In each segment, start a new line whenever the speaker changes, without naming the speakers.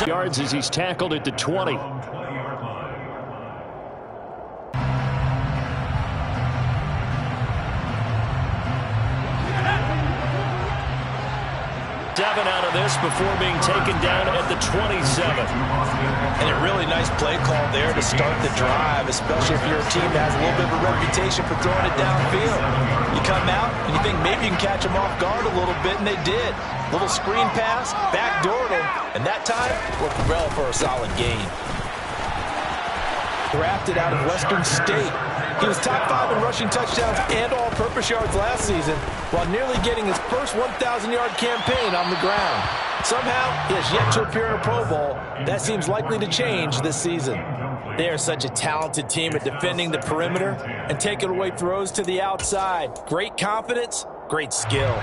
yards as he's tackled at the 20. Seven out of this before being taken down at the 27.
And a really nice play call there to start the drive, especially if you're a team that has a little bit of a reputation for throwing it downfield. You come out and you think maybe you can catch them off guard a little bit, and they did. Little screen pass, backdoored them, and that time worked well for a solid gain. Drafted out of Western State. He was top 5 in rushing touchdowns and all-purpose yards last season, while nearly getting his first 1,000-yard campaign on the ground. Somehow, he has yet to appear in a Pro Bowl. That seems likely to change this season. They are such a talented team at defending the perimeter and taking away throws to the outside. Great confidence, great skill.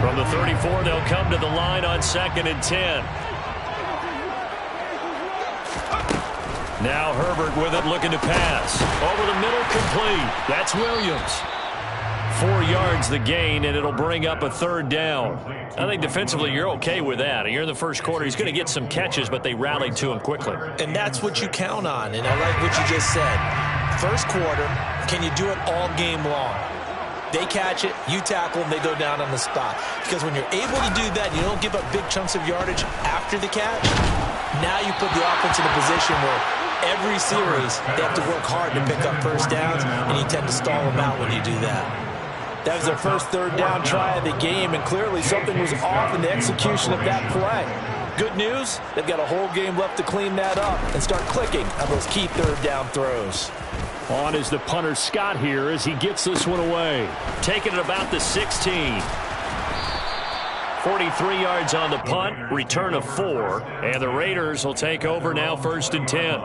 From the 34, they'll come to the line on 2nd and 10. Now Herbert with it, looking to pass. Over the middle, complete. That's Williams. 4 yards the gain, and it'll bring up a 3rd down. I think defensively you're okay with that. You're in the first quarter. He's going to get some catches, but they rallied to him quickly.
And that's what you count on, and I like what you just said. First quarter, can you do it all game long? They catch it, you tackle them, they go down on the spot. Because when you're able to do that, you don't give up big chunks of yardage after the catch. Now you put the offense in a position where every series they have to work hard to pick up first downs, and you tend to stall them out when you do that. That was their first 3rd down try of the game, and clearly something was off in the execution of that play. Good news, they've got a whole game left to clean that up and start clicking on those key 3rd down throws.
On is the punter Scott here as he gets this one away. Taking it about the 16. 43 yards on the punt, return of 4, and the Raiders will take over now 1st and 10.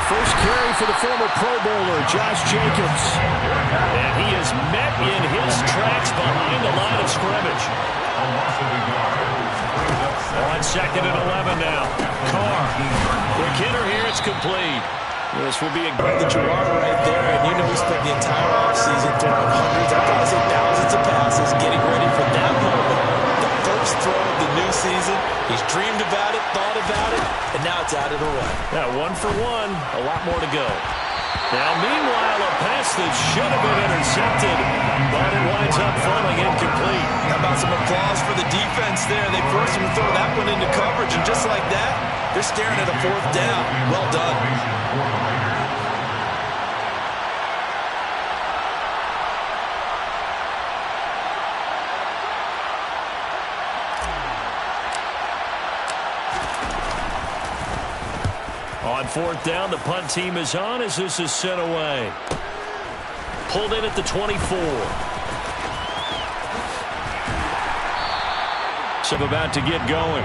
First carry for the former Pro Bowler, Josh Jacobs. And he is met in his tracks behind the line of scrimmage. On 2nd and 11 now. Carr. Quick hitter here, it's complete. This will be a
great that you are right there, and you know we spent the entire offseason throwing hundreds, I thought I said thousands of passes, getting ready for that moment. The first throw of the new season. He's dreamed about it, thought about it, and now it's out of the way.
Yeah, 1 for 1, a lot more to go. Now, meanwhile, a pass that should have been intercepted, but it winds up falling incomplete.
How about some applause for the defense there? They forced him to throw that one into coverage, and just like that, they're staring at a 4th down. Well done.
On 4th down, the punt team is on as this is sent away. Pulled in at the 24. So about to get going.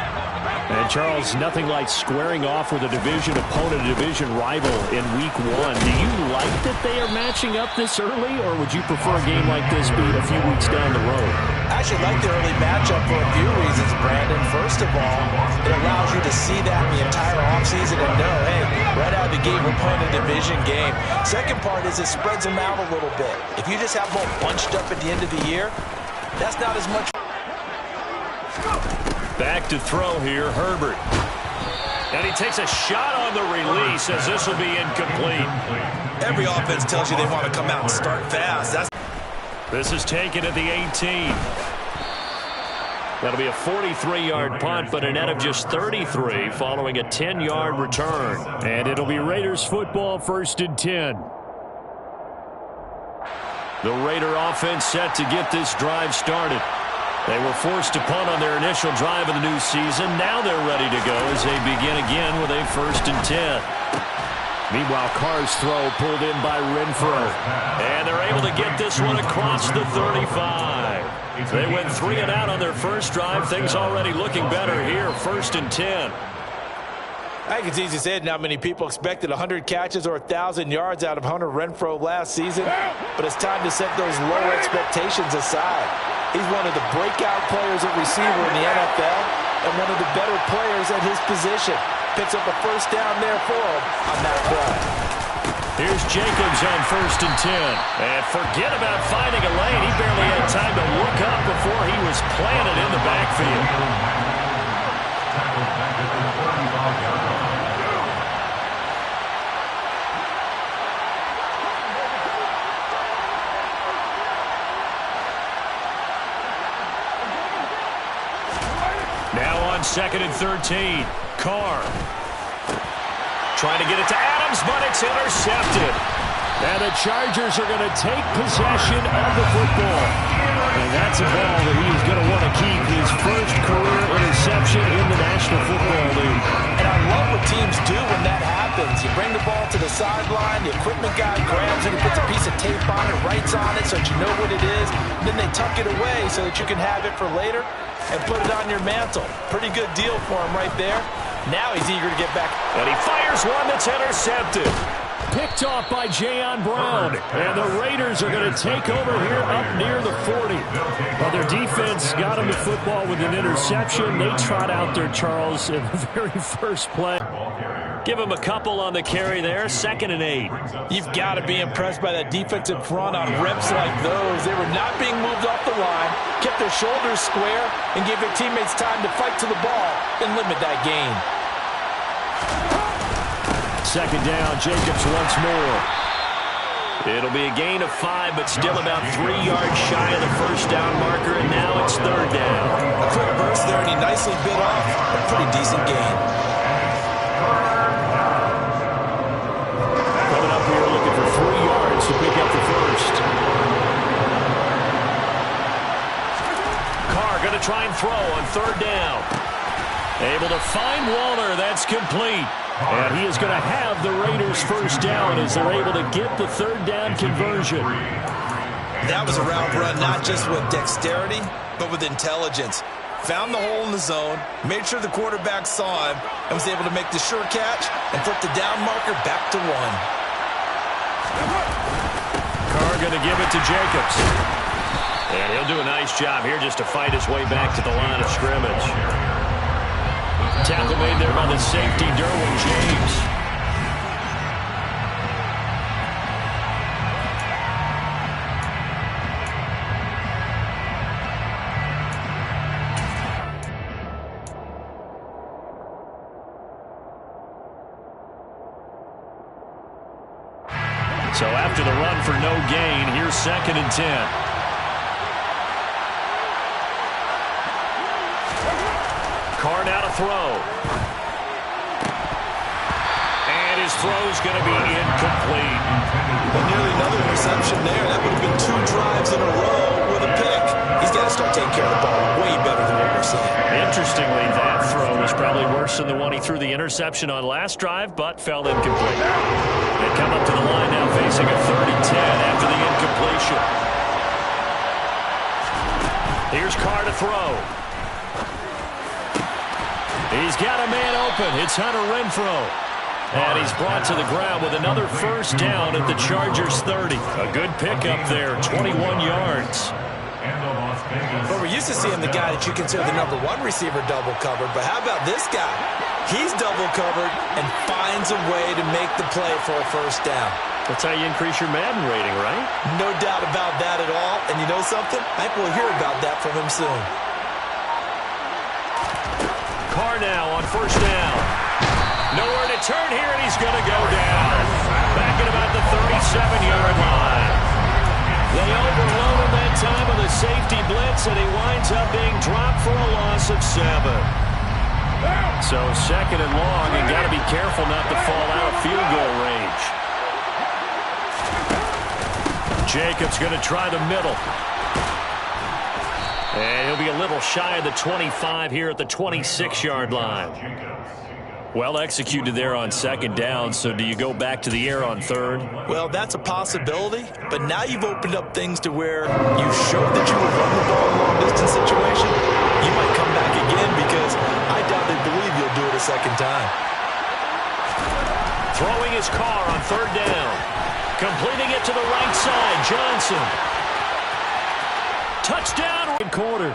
And Charles, nothing like squaring off with a division opponent, a division rival in week 1. Do you like that they are matching up this early, or would you prefer a game like this be a few weeks down the road?
I actually like the early matchup for a few reasons, Brandon. First of all, it allows you to see that the entire offseason and know, hey, right out of the gate, we're playing a division game. Second part is it spreads them out a little bit. If you just have them all bunched up at the end of the year, that's not as much.
Back to throw here, Herbert. And he takes a shot on the release as this will be incomplete.
Every offense tells you they want to come out and start fast.
This is taken at the 18. That'll be a 43-yard punt, but a net of just 33 following a 10-yard return. And it'll be Raiders football 1st and 10. The Raider offense set to get this drive started. They were forced to punt on their initial drive of the new season. Now they're ready to go as they begin again with a 1st and 10. Meanwhile, Carr's throw pulled in by Renfro. And they're able to get this one across the 35. They went 3 and out on their first drive. Things already looking better here. 1st and 10.
I think it's easy to say not many people expected 100 catches or 1,000 yards out of Hunter Renfrow last season, but it's time to set those low expectations aside. He's one of the breakout players at receiver in the NFL and one of the better players at his position. Picks up a first down there for him on that play.
Here's Jacobs on 1st and 10. And forget about finding a lane. He barely had time to look up before he was planted in the backfield. Now on 2nd and 13. Carr. Trying to get it to Adams, but it's intercepted. And the Chargers are going to take possession of the football. And that's a ball that he's going to want to keep, his first career interception in the National Football League.
And I love what teams do when that happens. You bring the ball to the sideline, the equipment guy grabs it, he puts a piece of tape on it, writes on it so that you know what it is, and then they tuck it away so that you can have it for later and put it on your mantle. Pretty good deal for him right there. Now he's eager to get back.
And he fires one that's intercepted. Picked off by Jayon Brown. And the Raiders are going to take over here up near the 40. Well, their defense got him the football with an interception. They trot out there, Charles, in the very first play. Give him a couple on the carry there. 2nd and 8.
You've got to be impressed by that defensive front on reps like those. They were not being moved off the line, kept their shoulders square, and gave their teammates time to fight to the ball and limit that gain.
2nd down, Jacobs once more. It'll be a gain of 5, but still about 3 yards shy of the first down marker, and now it's 3rd down.
A quick burst there, and he nicely bit off a pretty decent gain.
Coming up here looking for 3 yards to pick up the first. Carr going to try and throw on 3rd down. Able to find Waller. That's complete. And he is going to have the Raiders first down as they're able to get the 3rd down conversion.
That was a route run not just with dexterity, but with intelligence. Found the hole in the zone, made sure the quarterback saw him, and was able to make the sure catch and put the down marker back to 1.
Carr going to give it to Jacobs. And he'll do a nice job here just to fight his way back to the line of scrimmage. Tackle made there by the safety, Derwin James. So after the run for no gain, here's 2nd and 10. Carr now to throw. And his throw's going to be incomplete.
Well, nearly another interception there. That would have been 2 drives in a row with a pick. He's got to start taking care of the ball way better than what we're seeing.
Interestingly, that throw was probably worse than the one he threw the interception on last drive, but fell incomplete. They come up to the line now facing a 3rd and 10 after the incompletion. Here's Carr to throw. He's got a man open. It's Hunter Renfrow. And he's brought to the ground with another first down at the Chargers 30. A good pickup there, 21 yards.
But we're used to seeing the guy that you consider the #1 receiver double covered. But how about this guy? He's double covered and finds a way to make the play for a first down.
That's how you increase your Madden rating, right?
No doubt about that at all. And you know something? I think we'll hear about that from him soon.
Carr now on first down. Nowhere to turn here, and he's going to go down. Back at about the 37-yard line. They overload him that time with a safety blitz, and he winds up being dropped for a loss of 7. So 2nd and long, and got to be careful not to fall out of field goal range. Jacobs going to try the middle. And he'll be a little shy of the 25 here at the 26-yard line. Well executed there on second down, so do you go back to the air on third?
Well, that's a possibility, but now you've opened up things to where you showed that you will run the ball in a long-distance situation. You might come back again because I doubt they believe you'll do it a second time.
Throwing his car on third down. Completing it to the right side, Johnson. Touchdown, corner.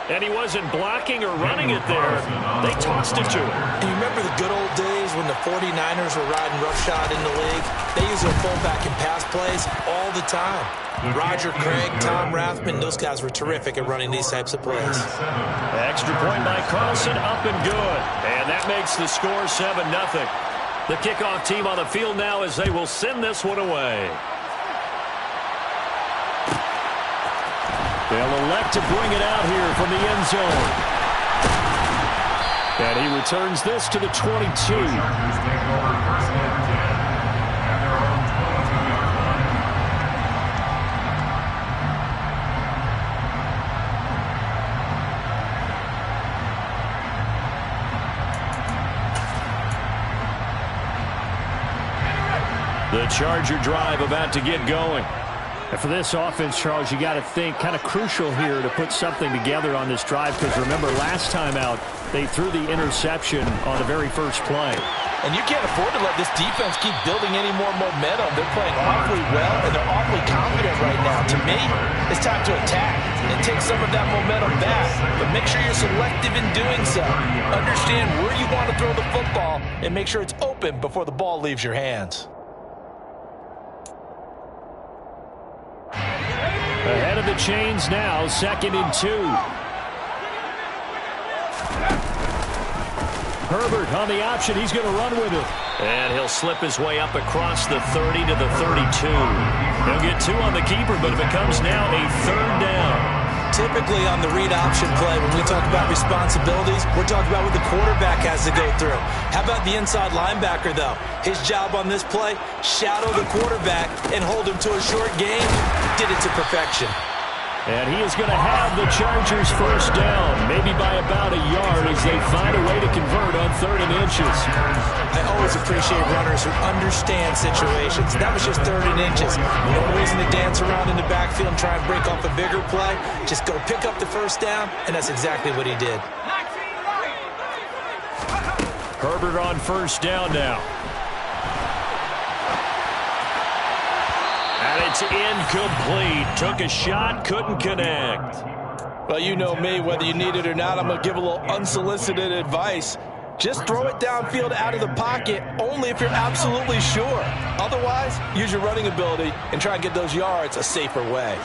And he wasn't blocking or running it there. They tossed it to him.
And you remember the good old days when the 49ers were riding roughshod in the league? They used their fullback in pass plays all the time. Roger Craig, Tom Rathman, those guys were terrific at running these types of plays.
Extra point by Carlson, up and good. And that makes the score 7-0. The kickoff team on the field now as they will send this one away. They'll elect to bring it out here from the end zone. And he returns this to the 22. The Charger drive about to get going. And for this offense, Charles, you got to think kind of crucial here to put something together on this drive because remember last time out they threw the interception on the very first play.
And you can't afford to let this defense keep building any more momentum. They're playing awfully well and they're awfully confident right now. To me, it's time to attack and take some of that momentum back. But make sure you're selective in doing so. Understand where you want to throw the football and make sure it's open before the ball leaves your hands.
Ahead of the chains now, 2nd and 2. Herbert on the option. He's going to run with it. And he'll slip his way up across the 30 to the 32. He'll get 2 on the keeper, but it becomes now a 3rd down.
Typically on the read option play, when we talk about responsibilities, we're talking about what the quarterback has to go through. How about the inside linebacker, though? His job on this play, shadow the quarterback and hold him to a short gain. Did it to perfection.
And he is going to have the Chargers first down, maybe by about a yard as they find a way to convert on 3rd and inches.
I always appreciate runners who understand situations. That was just 3rd and inches. No reason to dance around in the backfield and try and break off a bigger play. Just go pick up the first down, and that's exactly what he did.
Herbert on first down now. And it's incomplete. Took a shot, couldn't connect.
Well, you know me, whether you need it or not, I'm going to give a little unsolicited advice. Just throw it downfield out of the pocket, only if you're absolutely sure. Otherwise, use your running ability and try and get those yards a safer way.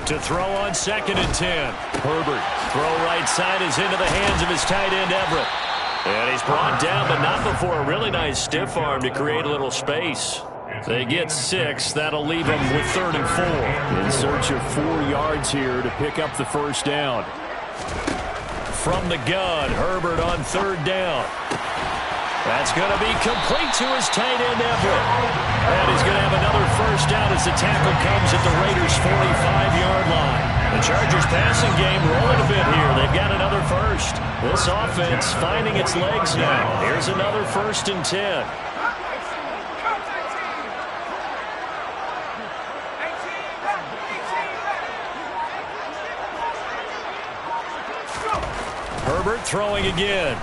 To throw on 2nd and 10. Herbert, throw right side is into the hands of his tight end, Everett. And he's brought down, but not before a really nice stiff arm to create a little space. They get 6. That'll leave them with 3rd and 4. In search of 4 yards here to pick up the first down. From the gun, Herbert on 3rd down. That's going to be complete to his tight end, Everett. And he's going to have another first down as the tackle comes at the Raiders' 45-yard line. The Chargers passing game rolling a bit here. They've got another first. This offense finding its legs now. Here's another 1st and 10. Herbert throwing again.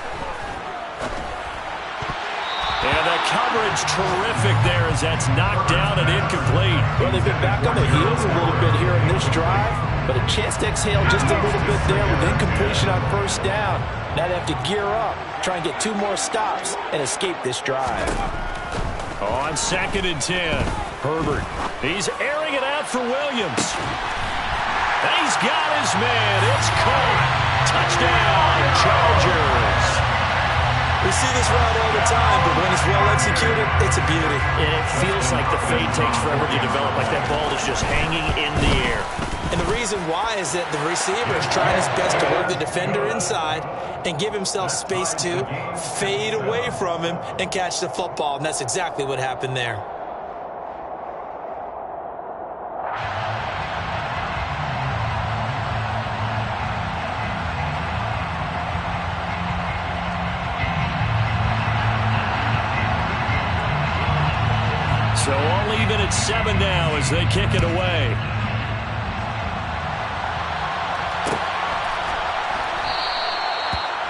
And the coverage terrific there as that's knocked down and incomplete.
Well, they've been back on their heels a little bit here in this drive, but a chance to exhale just a little bit there with incompletion on first down. Now they have to gear up, try and get 2 more stops, and escape this drive.
On 2nd and 10, Herbert. He's airing it out for Williams. And he's got his man. It's caught. Touchdown, Chargers.
We see this route all the time, but when it's well executed, it's a beauty.
And it feels like the fade takes forever to develop, like that ball is just hanging in the air.
And the reason why is that the receiver is trying his best to work the defender inside and give himself space to fade away from him and catch the football, and that's exactly what happened there.
So all even at 7 now as they kick it away.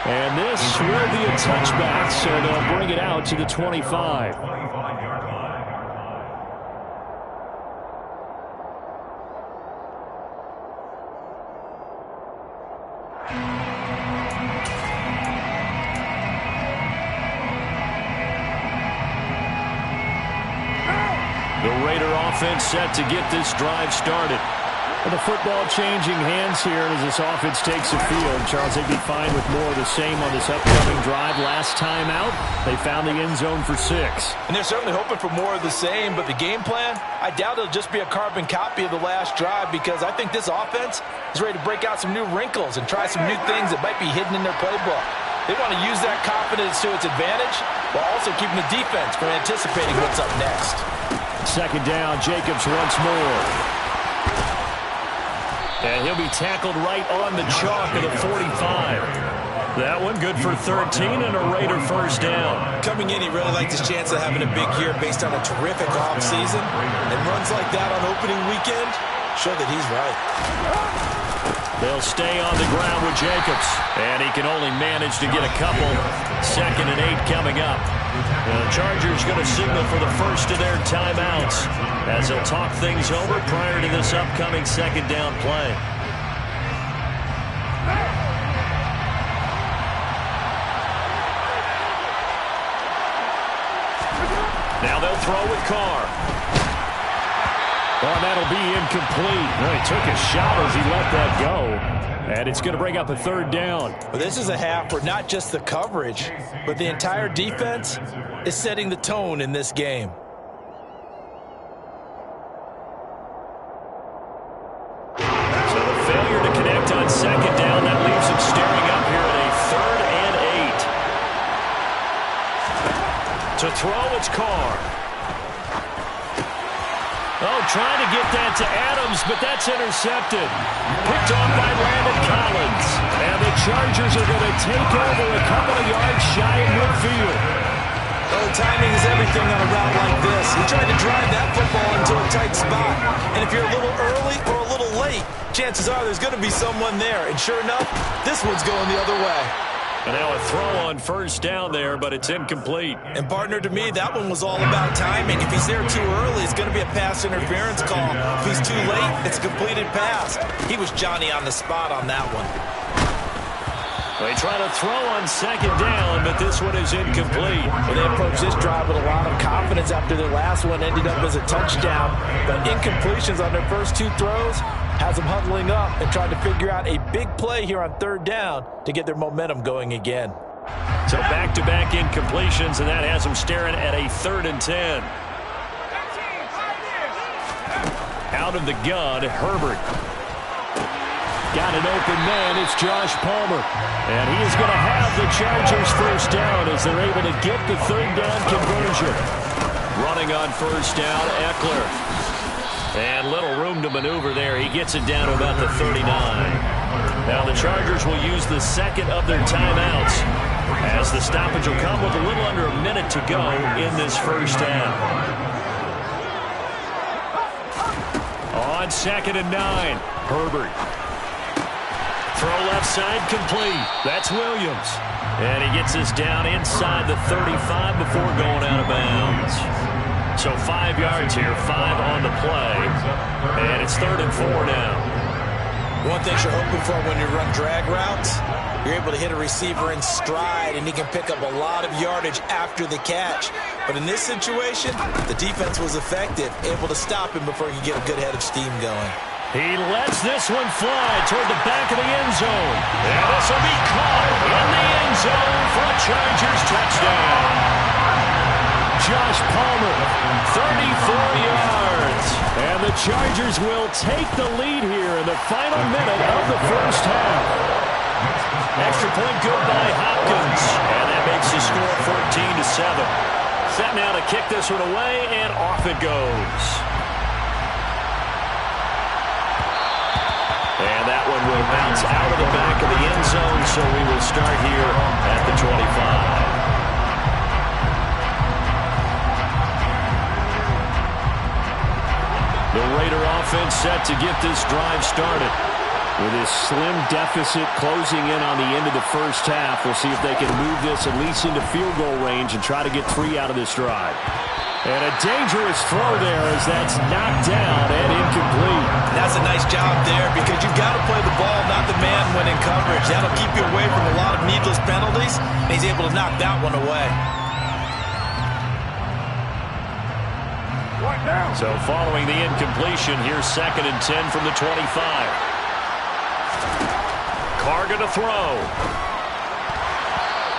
And this will be a touchback, so they'll bring it out to the 25. The Raider offense set to get this drive started. And the football changing hands here as this offense takes the field. Charles, they'd be fine with more of the same on this upcoming drive. Last time out, they found the end zone for 6.
And they're certainly hoping for more of the same, but the game plan, I doubt it'll just be a carbon copy of the last drive, because I think this offense is ready to break out some new wrinkles and try some new things that might be hidden in their playbook. They want to use that confidence to its advantage while also keeping the defense from anticipating what's up next.
Second down, Jacobs once more. And he'll be tackled right on the chalk of the 45. That one good for 13 and a Raider first down.
Coming in, he really liked his chance of having a big year based on a terrific offseason. And runs like that on opening weekend show that he's right.
They'll stay on the ground with Jacobs. And he can only manage to get a couple. 2nd and 8 coming up. The Chargers going to signal for the first of their timeouts as they'll talk things over prior to this upcoming second down play. Now they'll throw with Carr. Oh, that'll be incomplete. Well, he took a shot as he let that go. And it's going to bring up a 3rd down.
Well, this is a half where not just the coverage, but the entire defense is setting the tone in this game.
So the failure to connect on 2nd down, that leaves him staring up here at a 3rd and 8. To throw, it's Carr. Oh, trying to get that to Adams, but that's intercepted. Picked off by Landon Collins. And the Chargers are going to take over a couple of yards shy of midfield.
Well, timing is everything on a route like this. He tried to drive that football into a tight spot. And if you're a little early or a little late, chances are there's going to be someone there. And sure enough, this one's going the other way.
And now a throw on first down there, but it's incomplete.
And partner, to me, that one was all about timing. If he's there too early, it's going to be a pass interference call. If he's too late, it's a completed pass. He was Johnny on the spot on that one.
They try to throw on 2nd down, but this one is incomplete.
Well, they approached this drive with a lot of confidence after their last one ended up as a touchdown. But incompletions on their first 2 throws has them huddling up and trying to figure out a big play here on 3rd down to get their momentum going again.
So back-to-back incompletions, and that has them staring at a 3rd and 10. Out of the gun, Herbert. Got an open man. It's Josh Palmer. And he is going to have the Chargers first down as they're able to get the 3rd down conversion. Running on first down, Eckler. And little room to maneuver there. He gets it down to about the 39. Now the Chargers will use the 2nd of their timeouts as the stoppage will come with a little under a minute to go in this first half. On 2nd and 9, Herbert. Throw left side complete. That's Williams. And he gets us down inside the 35 before going out of bounds. So 5 yards here, 5 on the play. And it's 3rd and 4 now.
One thing you're hoping for when you run drag routes, you're able to hit a receiver in stride, and he can pick up a lot of yardage after the catch. But in this situation, the defense was effective, able to stop him before he could get a good head of steam going.
He lets this one fly toward the back of the end zone. And this will be caught in the end zone for a Chargers touchdown. Josh Palmer, 34 yards. And the Chargers will take the lead here in the final minute of the first half. Extra point good by Hopkins. And that makes the score 14-7. Set now to kick this one away, and off it goes. And that one will bounce out of the back of the end zone, so we will start here at the 25. offense set to get this drive started.
With this slim deficit closing in on the end of the first half, we'll see if they can move this at least into field goal range and try to get 3 out of this drive.
And a dangerous throw there as that's knocked down and incomplete.
That's a nice job there because you've got to play the ball, not the man when in coverage. That'll keep you away from a lot of needless penalties, and he's able to knock that one away.
So following the incompletion, here's 2nd and 10 from the 25. Carr going to throw.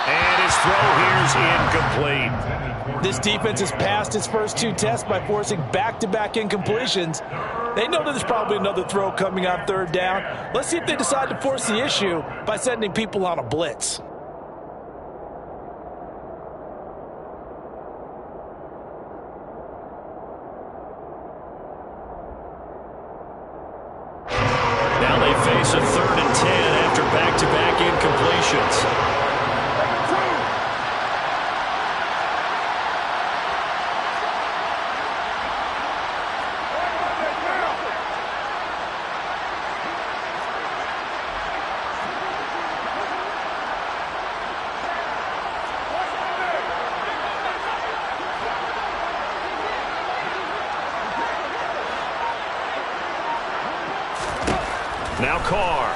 And his throw here's incomplete.
This defense has passed its first 2 tests by forcing back-to-back incompletions. They know that there's probably another throw coming on 3rd down. Let's see if they decide to force the issue by sending people on a blitz.
Now they face a 3rd and 10 after back-to-back incompletions. Now Carr.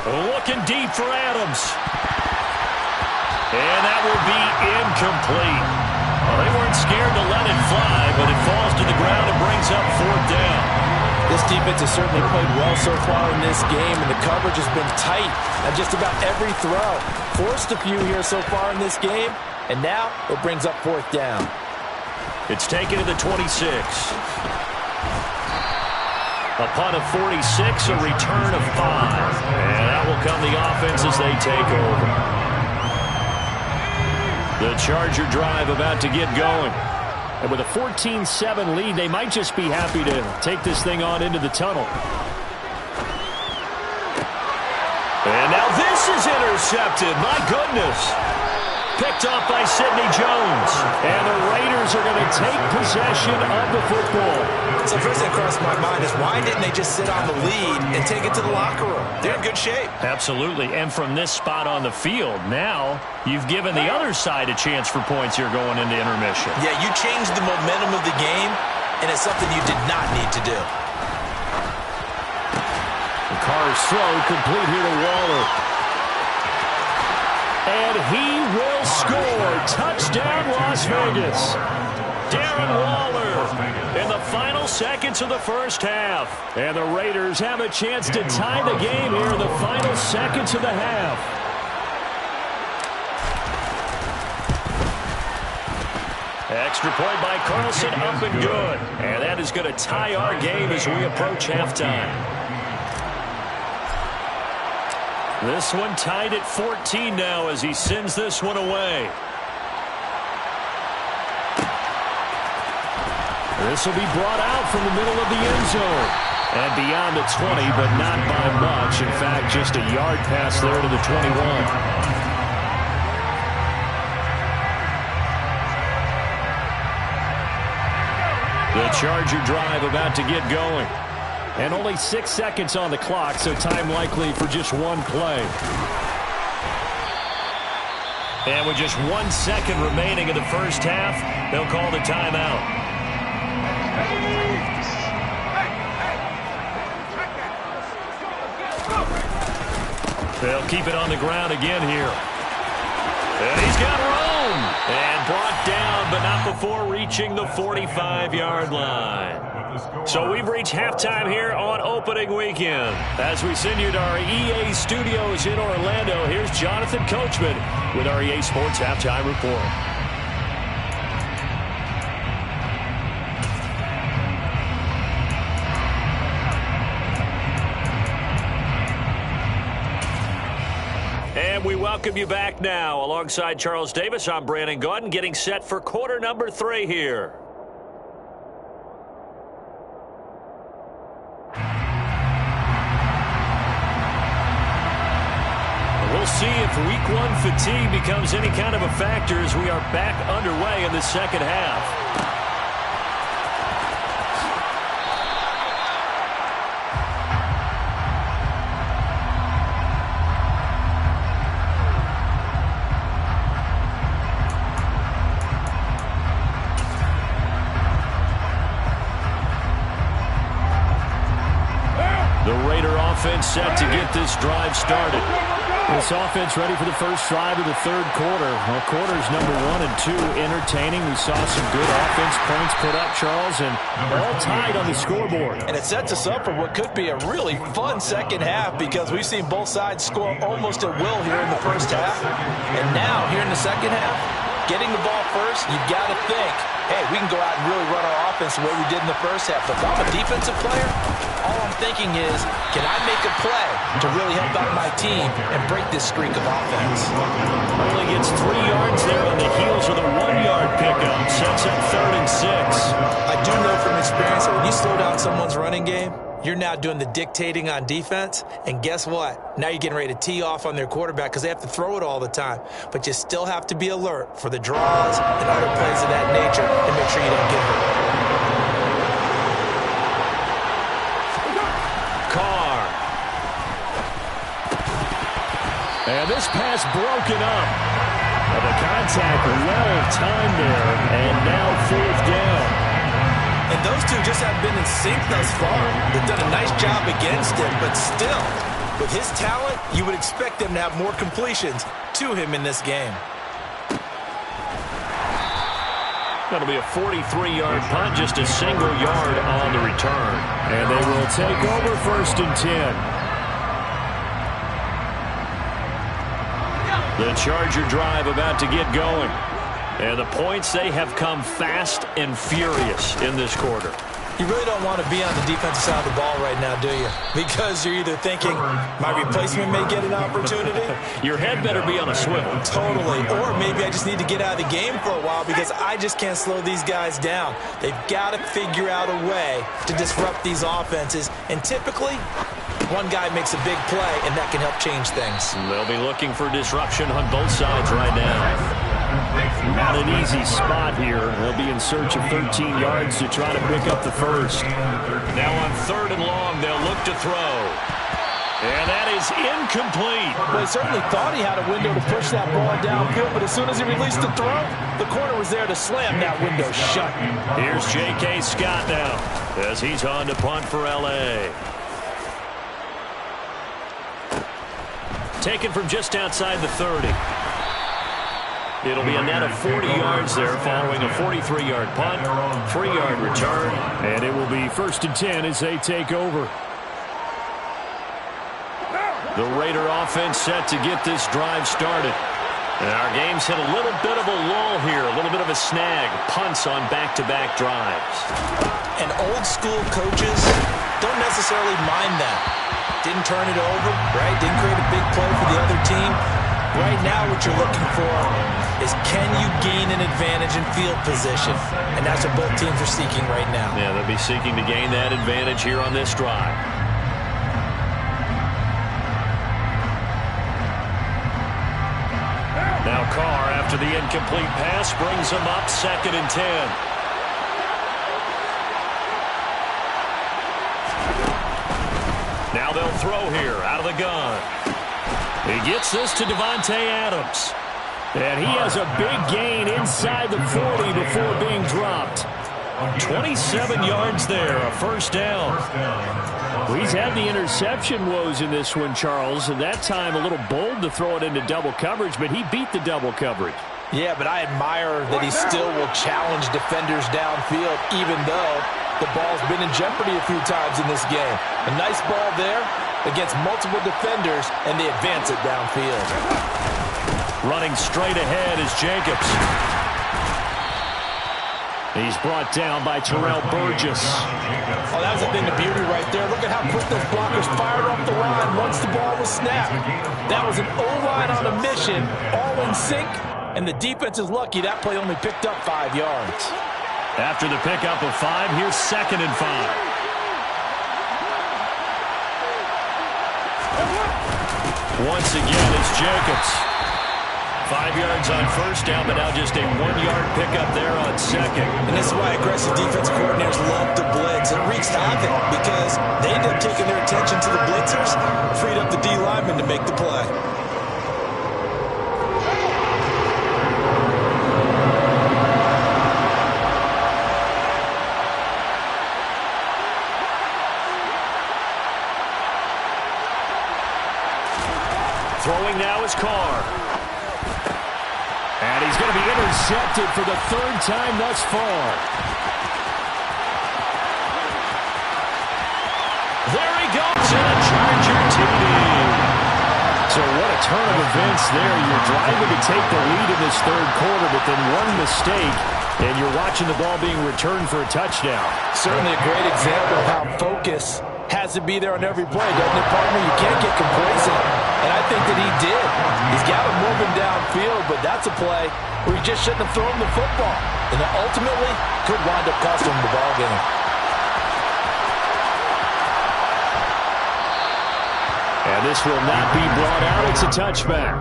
Looking deep for Adams. And that will be incomplete. Well, they weren't scared to let it fly, but it falls to the ground and brings up 4th down.
This defense has certainly played well so far in this game, and the coverage has been tight on just about every throw. Forced a few here so far in this game, and now it brings up 4th down.
It's taken to the 26. A punt of 46, a return of 5. And that will come the offense as they take over. The Charger drive about to get going. And with a 14-7 lead, they might just be happy to take this thing on into the tunnel. And now this is intercepted. My goodness. Picked off by Sidney Jones. And the Raiders are going to take possession of the football.
So first thing that crossed my mind is why didn't they just sit on the lead and take it to the locker room? They're in good shape.
Absolutely. And from this spot on the field, now you've given the other side a chance for points here going into intermission.
Yeah, you changed the momentum of the game, and it's something you did not need to do.
The Carr's throw complete here to Waller. And he will score. Touchdown, Las Vegas. Darren Waller in the final seconds of the first half. And the Raiders have a chance to tie the game here in the final seconds of the half. Extra point by Carlson, up and good. And that is going to tie our game as we approach halftime. This one tied at 14 now as he sends this one away. This will be brought out from the middle of the end zone. And beyond the 20, but not by much. In fact, just a yard pass there to the 21. The Charger drive about to get going. And only 6 seconds on the clock, so time likely for just one play. And with just 1 second remaining in the first half, they'll call the timeout. They'll keep it on the ground again here. And he's got room. And brought down, but not before reaching the 45-yard line. So we've reached halftime here on opening weekend. As we send you to our EA studios in Orlando, here's Jonathan Coachman with our EA Sports Halftime Report. And we welcome you back now. Alongside Charles Davis, I'm Brandon Gaudin, getting set for quarter number 3 here. We'll see if week 1 fatigue becomes any kind of a factor as we are back underway in the second half. offense set to get this drive started.
This offense ready for the first drive of the third quarter. Well, quarters number 1 and 2 entertaining. We saw some good offense points put up, Charles, and all tied on the scoreboard.
And it sets us up for what could be a really fun second half because we've seen both sides score almost at will here in the first half. And now, here in the second half, getting the ball first, you've got to think, hey, we can go out and really run our offense the way we did in the first half. But if I'm a defensive player, all I'm thinking is, can I make a play to really help out my team and break this streak of offense?
Only gets 3 yards there on the heels of the 1-yard pickup. Sets up 3rd and 6.
I do know from experience that when you slow down someone's running game, you're now doing the dictating on defense, and guess what? Now you're getting ready to tee off on their quarterback because they have to throw it all the time. But you still have to be alert for the draws and other plays of that nature and make sure you don't get hurt.
Carr. And this pass broken up. The contact well timed there, and now 4th down.
And those two just haven't been in sync thus far. They've done a nice job against him, but still, with his talent, you would expect them to have more completions to him in this game.
That'll be a 43-yard punt, just a single yard on the return.
And they will take over 1st and 10.
The Charger drive about to get going. And the points, they have come fast and furious in this quarter.
You really don't want to be on the defensive side of the ball right now, do you? Because you're either thinking, my replacement may get an opportunity.
Your head better be on a swivel.
Totally. Or maybe I just need to get out of the game for a while because I just can't slow these guys down. They've got to figure out a way to disrupt these offenses. And typically, one guy makes a big play, and that can help change things.
They'll be looking for disruption on both sides right now.
Not an easy spot here. They'll be in search of 13 yards to try to pick up the first.
Now on 3rd and long, they'll look to throw. And that is incomplete.
Well, he certainly thought he had a window to push that ball downfield, but as soon as he released the throw, the corner was there to slam that window shut.
Here's J.K. Scott now as he's on to punt for L.A. Taken from just outside the 30. It'll be a net of 40 yards there following a 43-yard punt, 3-yard return.
And it will be 1st and 10 as they take over.
The Raider offense set to get this drive started. And our game's hit a little bit of a lull here, a little bit of a snag. Punts on back-to-back drives.
And old-school coaches don't necessarily mind that. Didn't turn it over, right? Didn't create a big play for the other team. Right now what you're looking for is can you gain an advantage in field position? And that's what both teams are seeking right now.
Yeah, they'll be seeking to gain that advantage here on this drive. Now Carr, after the incomplete pass, brings him up 2nd and 10. Now they'll throw here out of the gun. He gets this to Devontae Adams.
And he has a big gain inside the 40 before being dropped.
27 yards there, a 1st down.
Well, he's had the interception woes in this one, Charles, and that time a little bold to throw it into double coverage, but he beat the double coverage.
Yeah, but I admire that he still will challenge defenders downfield, even though the ball's been in jeopardy a few times in this game. A nice ball there against multiple defenders, and they advance it downfield.
Running straight ahead is Jacobs.
He's brought down by Terrell Burgess.
Oh, that was a thing of beauty right there. Look at how quick those blockers fired off the line once the ball was snapped. That was an O-line on a mission, all in sync, and the defense is lucky that play only picked up 5 yards.
After the pickup of 5, here's 2nd and 5. Once again, it's Jacobs. 5 yards on 1st down, but now just a 1-yard pickup there on 2nd.
And this is why aggressive defense coordinators love to blitz. It wreaks havoc because they end up taking their attention to the blitzers, freed up the D lineman to make the play.
Throwing now is Carr.
And he's going to be intercepted for the third time thus far.
There he goes, and a Charger TD.
So what a turn of events there. You're driving to take the lead in this third quarter, but then one mistake, and you're watching the ball being returned for a touchdown.
Certainly a great example of how focus has to be there on every play, doesn't it, partner? You can't get complacent, and I think that he did. He's got him moving downfield, but that's a play where he just shouldn't have thrown the football, and ultimately could wind up costing him the ball game.
And this will not be brought out. It's a touchback.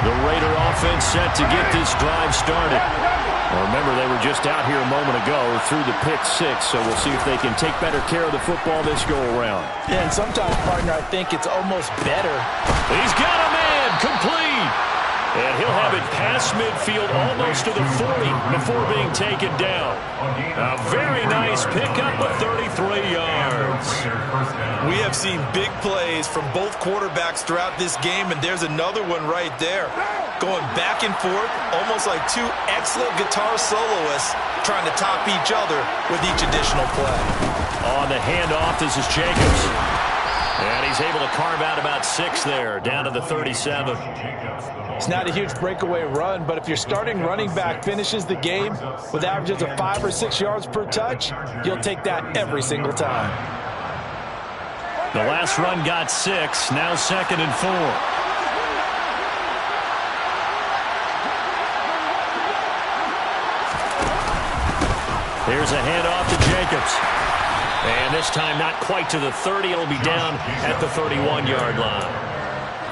The Raider offense set to get this drive started. Well, remember, they were just out here a moment ago through the pick six, so we'll see if they can take better care of the football this go-around.
Yeah, and sometimes, partner, I think it's almost better.
He's got a man, complete. And he'll have it past midfield almost to the 40 before being taken down. A very nice pickup of 33 yards.
We have seen big plays from both quarterbacks throughout this game, and there's another one right there. Going back and forth, almost like two excellent guitar soloists trying to top each other with each additional play.
On the handoff, this is Jacobs. And he's able to carve out about 6 there, down to the 37.
It's not a huge breakaway run, but if your starting running back finishes the game with averages of 5 or 6 yards per touch, you'll take that every single time.
The last run got 6, now 2nd and 4. Here's a handoff to Jacobs. And this time not quite to the 30. It'll be down at the 31-yard line.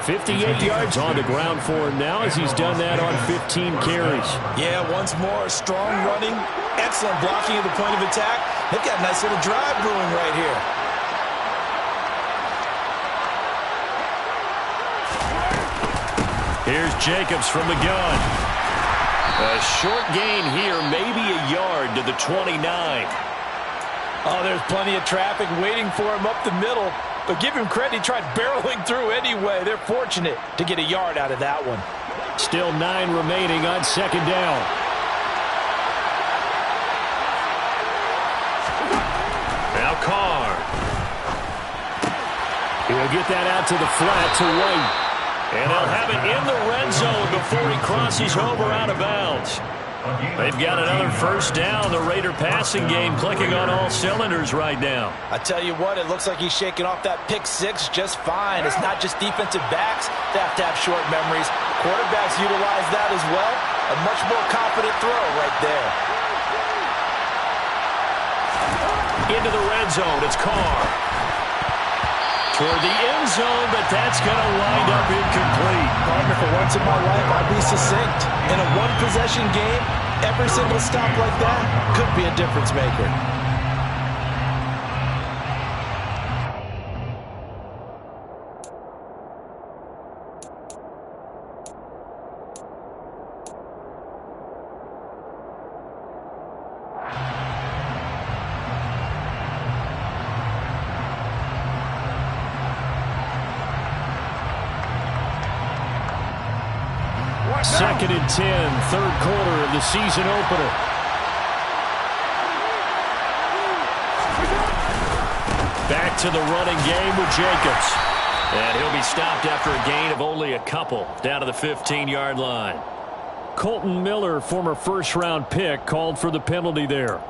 58 yards on the ground for him now as he's done that on 15 carries.
Yeah, once more, strong running, excellent blocking at the point of attack. They've got a nice little drive brewing right here.
Here's Jacobs from the gun. A short gain here, maybe a yard to the 29.
Oh, there's plenty of traffic waiting for him up the middle. But give him credit, he tried barreling through anyway. They're fortunate to get a yard out of that one.
Still 9 remaining on 2nd down.
Now Carr.
He'll get that out to the flat to White.
And they'll have it in the red zone before he crosses over out of bounds. They've got another first down. The Raider passing game clicking on all cylinders right now.
I tell you what, it looks like he's shaking off that pick 6 just fine. It's not just defensive backs that have to have short memories. Quarterbacks utilize that as well. A much more confident throw right there.
Into the red zone, it's Carr. Toward the end zone, but that's going to wind up incomplete.
Partner, for once in my life, I'd be succinct. In a one-possession game, every single stop like that could be a difference maker.
Second and 10, third quarter of the season opener.
Back to the running game with Jacobs. And he'll be stopped after a gain of only a couple, down to the 15-yard line.
Colton Miller, former first-round pick, called for the penalty there.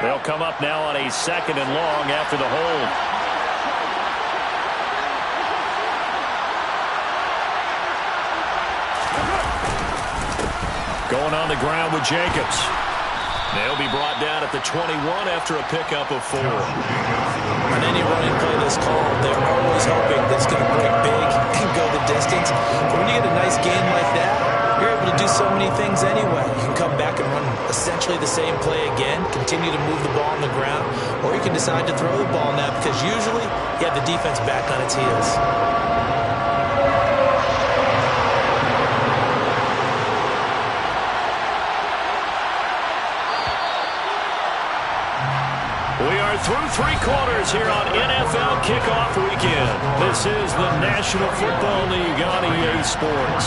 They'll come up now on a 2nd and long after the hold. Going on the ground with Jacobs. They'll be brought down at the 21 after a pickup of 4.
On any running play that's called, they're always hoping that it's going to break big and go the distance. But when you get a nice gain like that, you're able to do so many things anyway. You can come back and run essentially the same play again, continue to move the ball on the ground, or you can decide to throw the ball now because usually you have the defense back on its heels.
through 3 quarters here on NFL Kickoff Weekend. This is the National Football League on EA Sports.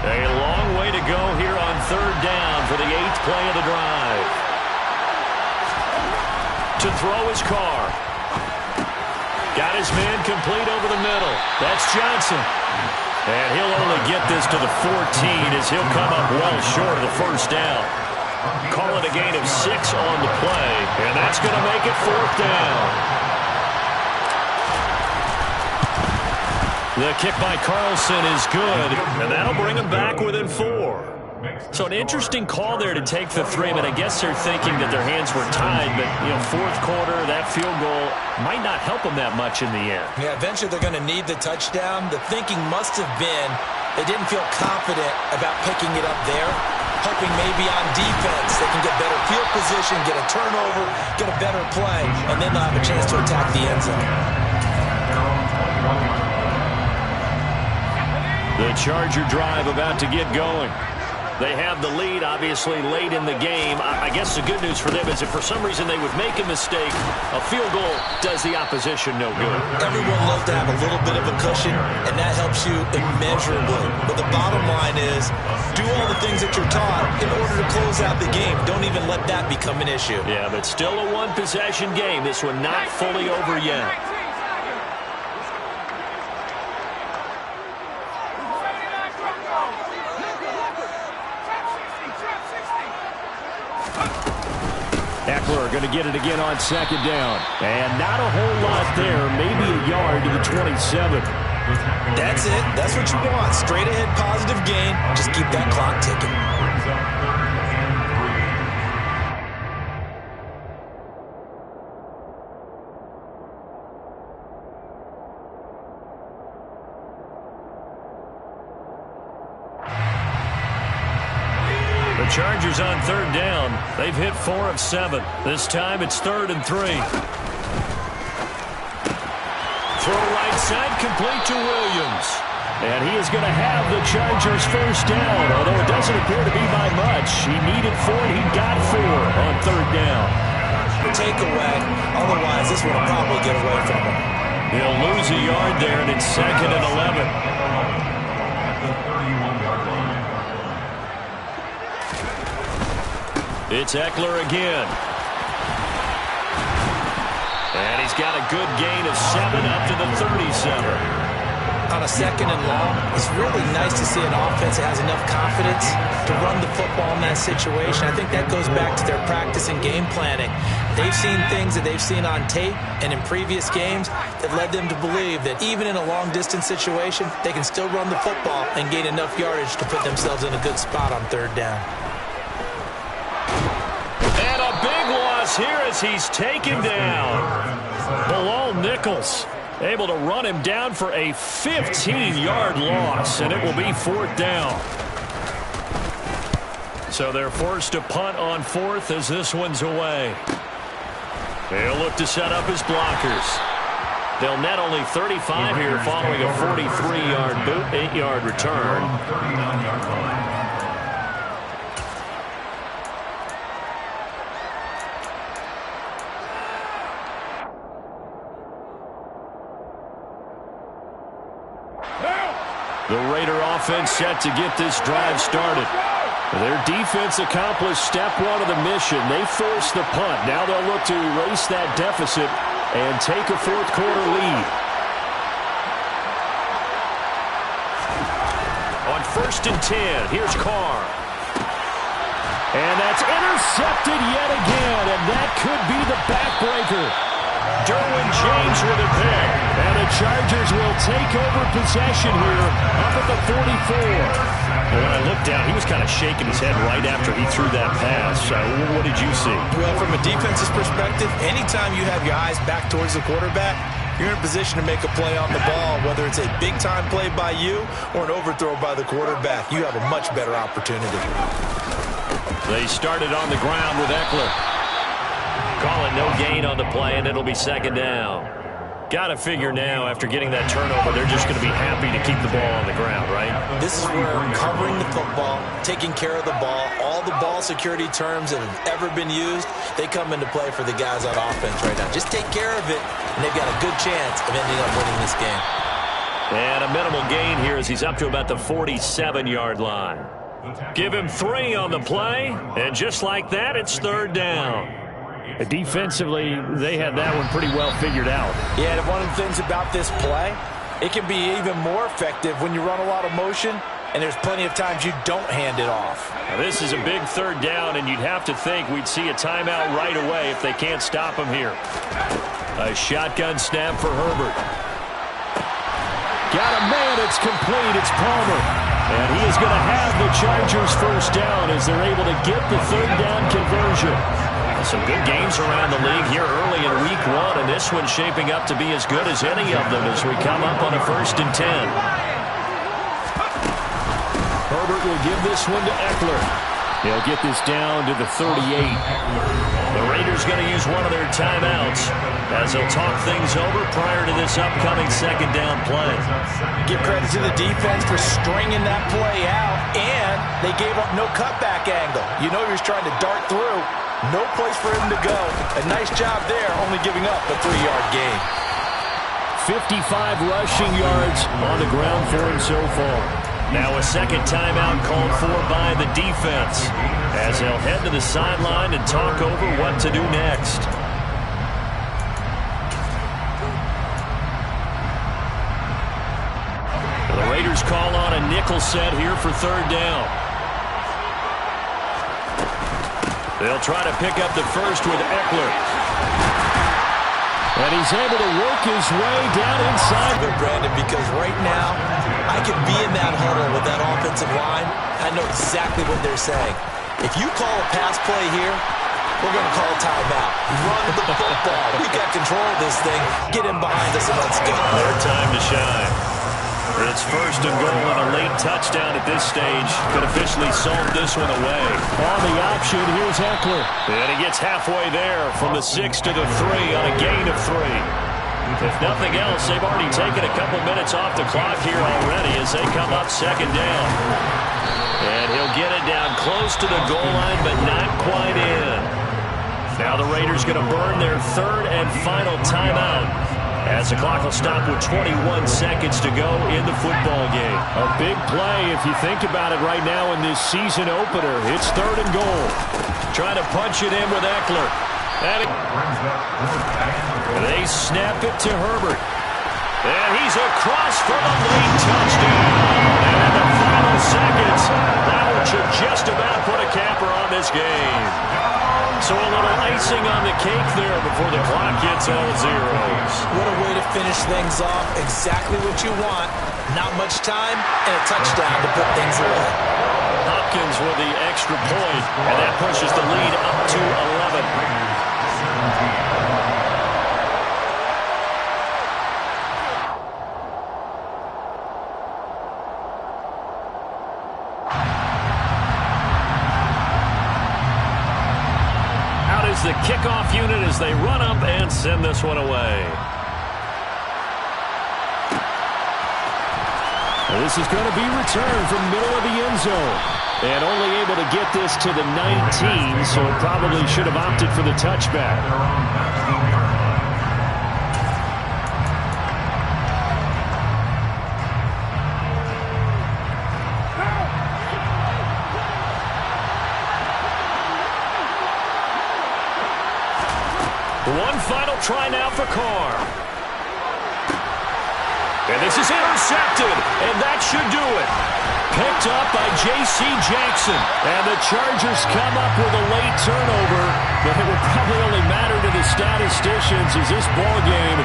A long way to go here on 3rd down for the 8th play of the drive. To throw his Carr. Got his man complete over the middle. That's Johnson. And he'll only get this to the 14 as he'll come up well short of the 1st down. Call it a gain of 6 on the play, and that's going to make it 4th down. The kick by Carlson is good, and that'll bring him back within 4. So an interesting call there to take the 3, but I guess they're thinking that their hands were tied, but, 4th quarter, that field goal might not help them that much in the end.
Yeah, eventually they're going to need the touchdown. The thinking must have been they didn't feel confident about picking it up there, hoping maybe on defense they can get better field position, get a turnover, get a better play, and then they'll have a chance to attack the end zone.
The Charger drive about to get going. They have the lead, obviously, late in the game. I guess the good news for them is if for some reason they would make a mistake, a field goal does the opposition no good.
Everyone loves to have a little bit of a cushion, and that helps you immeasurably. But the bottom line is, do all the things that you're taught in order to close out the game. Don't even let that become an issue.
Yeah, but still a one-possession game. This one not fully over yet. Eckler going to get it again on 2nd down. And not a whole lot there. Maybe a yard to the 27.
That's it. That's what you want. Straight ahead positive gain. Just keep that clock ticking.
The Chargers on 3rd down. They've hit 4 of 7. This time it's 3rd and 3. Throw right side complete to Williams. And he is going to have the Chargers 1st down, although it doesn't appear to be by much. He needed 4, and he got 4 on 3rd down.
Takeaway. Otherwise, this one will probably get away from him.
He'll lose a yard there, and it's 2nd and 11. It's Eckler again. And he's got a good gain of 7 up to the 37.
On a 2nd and long, it's really nice to see an offense that has enough confidence to run the football in that situation. I think that goes back to their practice and game planning. They've seen things that they've seen on tape and in previous games that led them to believe that even in a long-distance situation, they can still run the football and gain enough yardage to put themselves in a good spot on 3rd down.
And a big loss here as he's taken down. Bilal Nichols able to run him down for a 15-yard loss, and it will be 4th down. So they're forced to punt on 4th as this one's away. They'll look to set up his blockers. They'll net only 35 here following a 43-yard boot, 8-yard return. The Raider offense set to get this drive started. Their defense accomplished step 1 of the mission. They forced the punt. Now they'll look to erase that deficit and take a 4th quarter lead. On 1st and 10, here's Carr. And that's intercepted yet again, and that could be the backbreaker. Derwin James with a pick, and the Chargers will take over possession here up at the 44. When I looked down, he was kind of shaking his head right after he threw that pass. What did you see?
Well, from a defense's perspective, anytime you have your eyes back towards the quarterback, you're in a position to make a play on the ball, whether it's a big-time play by you or an overthrow by the quarterback. You have a much better opportunity.
They started on the ground with Eckler. Call it no gain on the play, and it'll be second down. Got to figure now, after getting that turnover, they're just going to be happy to keep the ball on the ground, right?
This is where covering the football, taking care of the ball, all the ball security terms that have ever been used, they come into play for the guys on offense right now. Just take care of it, and they've got a good chance of ending up winning this game.
And a minimal gain here as he's up to about the 47-yard line. Give him 3 on the play, and just like that, it's third down.
Defensively, they had that one pretty well figured out.
Yeah, and one of the things about this play, it can be even more effective when you run a lot of motion, and there's plenty of times you don't hand it off.
Now, this is a big third down, and you'd have to think we'd see a timeout right away if they can't stop him here. A shotgun snap for Herbert.
Got a man, it's complete, it's Palmer. And he is going to have the Chargers first down as they're able to get the third down conversion.
Some good games around the league here early in week 1, and this one's shaping up to be as good as any of them as we come up on a 1st and 10.
Herbert will give this one to Eckler. He'll get this down to the 38.
The Raiders going to use one of their timeouts as they'll talk things over prior to this upcoming second down play.
Give credit to the defense for stringing that play out, and they gave up no cutback angle. You know he was trying to dart through. No place for him to go. A nice job there, only giving up a 3-yard gain.
55 rushing yards on the ground for him so far.
Now a second timeout called for by the defense as they'll head to the sideline and talk over what to do next. The Raiders call on a nickel set here for third down. They'll try to pick up the first with Eckler.
And he's able to work his way down inside.
Good, Brandon, because right now, I could be in that huddle with that offensive line. I know exactly what they're saying. If you call a pass play here, we're going to call timeout. Run the football. We got control of this thing. Get in behind us and let's go.
Their time to shine. It's 1st and goal, and a late touchdown at this stage could officially solve this one away.
On the option, here's Eckler.
And he gets halfway there from the 6 to the 3 on a gain of 3. If nothing else, they've already taken a couple minutes off the clock here already as they come up second down. And he'll get it down close to the goal line, but not quite in. Now the Raiders going to burn their third and final timeout, as the clock will stop with 21 seconds to go in the football game.
A big play if you think about it right now in this season opener. It's third and goal.
Trying to punch it in with Eckler. They snap it to Herbert. And he's across for the late touchdown. And in the final seconds, that one should just about put a capper on this game. So a little icing on the cake there before the clock hits all zeros.
What a way to finish things off. Exactly what you want. Not much time and a touchdown to put things away.
Hopkins with the extra point, and that pushes the lead up to 11. The kickoff unit as they run up and send this one away.
This is going to be returned from middle of the end zone. And only able to get this to the 19, so probably should have opted for the touchback.
One final try now for Carr. And this is intercepted, and that should do it. Picked up by J.C. Jackson.
And the Chargers come up with a late turnover, but it will probably only matter to the statisticians as this ball game